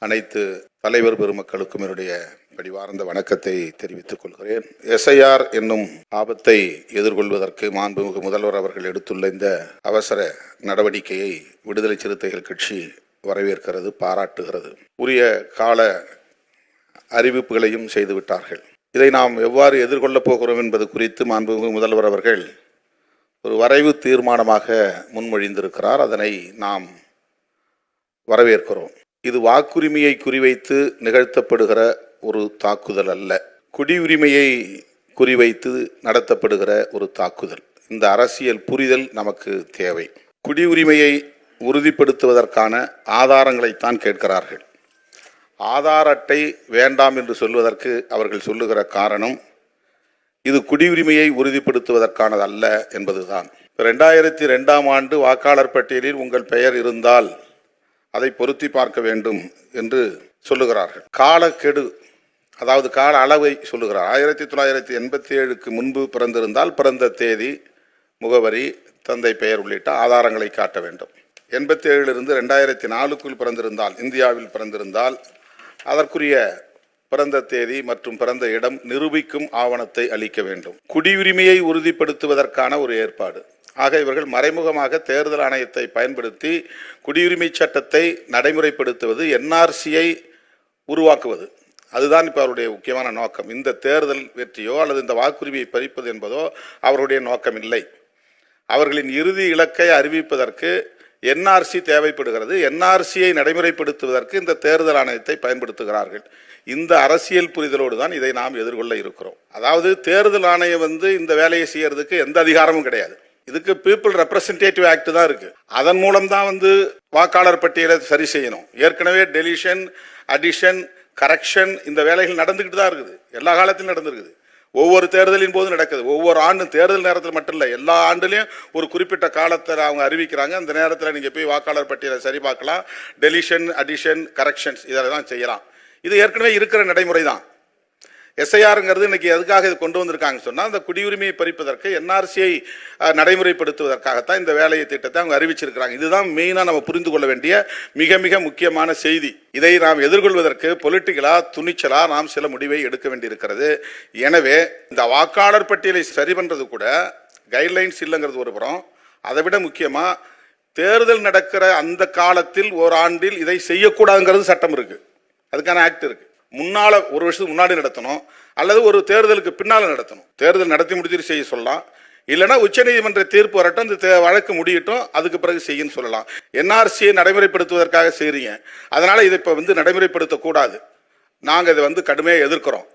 அனைத்து தலைவர் பெருமக்களுக்கும் என்னுடைய பணிவார்ந்த வணக்கத்தை தெரிவித்துக் கொள்கிறேன். SIR என்னும் ஆபத்தை எதிர்கொள்வதற்கு மாண்புமிகு முதல்வர் அவர்கள் எடுத்துள்ள இந்த அவசர நடவடிக்கையை விடுதலை சிறுத்தைகள் கட்சி வரவேற்கிறது, பாராட்டுகிறது. உரிய கால அறிவிப்புகளையும் செய்துவிட்டார்கள். இதை நாம் எவ்வாறு எதிர்கொள்ளப் போகிறோம் என்பது குறித்து மாண்புமிகு முதல்வர் அவர்கள் ஒரு வரைவு தீர்மானமாக முன்மொழிந்திருக்கிறார். அதனை நாம் வரவேற்கிறோம். இது வாக்குரிமையை குறிவைத்து நிகழ்த்தப்படுகிற ஒரு தாக்குதல் அல்ல, குடியுரிமையை குறிவைத்து நடத்தப்படுகிற ஒரு தாக்குதல். இந்த அரசியல் புரிதல் நமக்கு தேவை. குடியுரிமையை உறுதிப்படுத்துவதற்கான ஆதாரங்களைத்தான் கேட்கிறார்கள். ஆதார அட்டை வேண்டாம் என்று சொல்வதற்கு அவர்கள் சொல்லுகிற காரணம் இது குடியுரிமையை உறுதிப்படுத்துவதற்கானது அல்ல என்பதுதான். 2002ஆம் ஆண்டு வாக்காளர் பட்டியலில் உங்கள் பெயர் இருந்தால் அதை பொருத்தி பார்க்க வேண்டும் என்று சொல்லுகிறார்கள். காலக்கெடு, அதாவது கால அளவை சொல்லுகிறார். 1987க்கு முன்பு பிறந்திருந்தால் பிறந்த தேதி, முகவரி, தந்தை பெயர் உள்ளிட்ட ஆதாரங்களை காட்ட வேண்டும். 87லிருந்து 2004க்குள் பிறந்திருந்தால், இந்தியாவில் பிறந்திருந்தால் அதற்குரிய பிறந்த தேதி மற்றும் பிறந்த இடம் நிரூபிக்கும் ஆவணத்தை அளிக்க வேண்டும். குடியுரிமையை உறுதிப்படுத்துவதற்கான ஒரு ஏற்பாடு. ஆக இவர்கள் மறைமுகமாக தேர்தல் ஆணையத்தை பயன்படுத்தி குடியுரிமை சட்டத்தை நடைமுறைப்படுத்துவது, NRCயை உருவாக்குவது, அதுதான் இப்போ அவருடைய முக்கியமான நோக்கம். இந்த தேர்தல் வெற்றியோ அல்லது இந்த வாக்குரிமையை பறிப்பது என்பதோ அவருடைய நோக்கம் இல்லை. அவர்களின் இறுதி இலக்கை அறிவிப்பதற்கு NRC தேவைப்படுகிறது. NRCயை நடைமுறைப்படுத்துவதற்கு இந்த தேர்தல் ஆணையத்தை பயன்படுத்துகிறார்கள். இந்த அரசியல் புரிதலோடு தான் இதை நாம் எதிர்கொள்ள இருக்கிறோம். அதாவது தேர்தல் ஆணையம் இந்த வேலையை செய்யறதுக்கு எந்த அதிகாரமும் கிடையாது. இதுக்கு பீப்புள் ரெப்ரசன்டேட்டிவ் ஆக்ட் தான் இருக்கு. அதன் மூலம் தான் வாக்காளர் பட்டியலை சரி செய்யணும். ஏற்கனவே டெலிஷன், அடிஷன், கரெக்ஷன் இந்த வேலைகள் நடந்துகிட்டு தான் இருக்குது. எல்லா காலத்திலும் நடந்திருக்குது. ஒவ்வொரு தேர்தலின் போது நடக்குது. ஒவ்வொரு ஆண்டும் தேர்தல் நேரத்தில் மட்டும் இல்லை, எல்லா ஆண்டுலையும் ஒரு குறிப்பிட்ட காலத்தில் அவங்க அறிவிக்கிறாங்க. அந்த நேரத்தில் நீங்கள் போய் வாக்காளர் பட்டியலை சரி பார்க்கலாம். டெலிஷன், அடிஷன், கரெக்ஷன்ஸ் இதெல்லாம் செய்யலாம். இது ஏற்கனவே இருக்கிற நடைமுறை தான். SIRங்கிறது இன்னைக்கு எதுக்காக இது கொண்டு வந்திருக்காங்க சொன்னால், அந்த குடியுரிமையை பறிப்பதற்கு NRCயை நடைமுறைப்படுத்துவதற்காகத்தான் இந்த வேலையை திட்டத்தை அவங்க அறிவிச்சிருக்கிறாங்க. இதுதான் மெயினாக நம்ம புரிந்து கொள்ள வேண்டிய மிக மிக முக்கியமான செய்தி. இதை நாம் எதிர்கொள்வதற்கு பொலிட்டிக்கலா, துணிச்சலா நாம் சில முடிவை எடுக்க வேண்டியிருக்கிறது. எனவே இந்த வாக்காளர் பட்டியலை சரி பண்ணுறது கூட கைட்லைன்ஸ் இல்லைங்கிறது ஒரு புறம். அதை விட முக்கியமாக தேர்தல் நடக்கிற அந்த காலத்தில் ஓராண்டில் இதை செய்யக்கூடாதுங்கிறது சட்டம் இருக்கு. அதுக்கான ஆக்ட் இருக்கு. முன்னால ஒரு வருஷத்துக்கு முன்னாடி நடத்தணும், அல்லது ஒரு தேர்தலுக்கு பின்னால் நடத்தணும். தேர்தல் நடத்தி முடிச்சுட்டு செய்ய சொல்லலாம். இல்லைன்னா உச்சநீதிமன்ற தீர்ப்பு வரட்டும், இந்த வழக்கு முடியட்டும், அதுக்கு பிறகு செய்யன்னு சொல்லலாம். NRCயை நடைமுறைப்படுத்துவதற்காக செய்றீங்க. அதனால இதை இப்போ நடைமுறைப்படுத்தக்கூடாது. நாங்கள் இதை கடுமையாக எதிர்க்கிறோம்.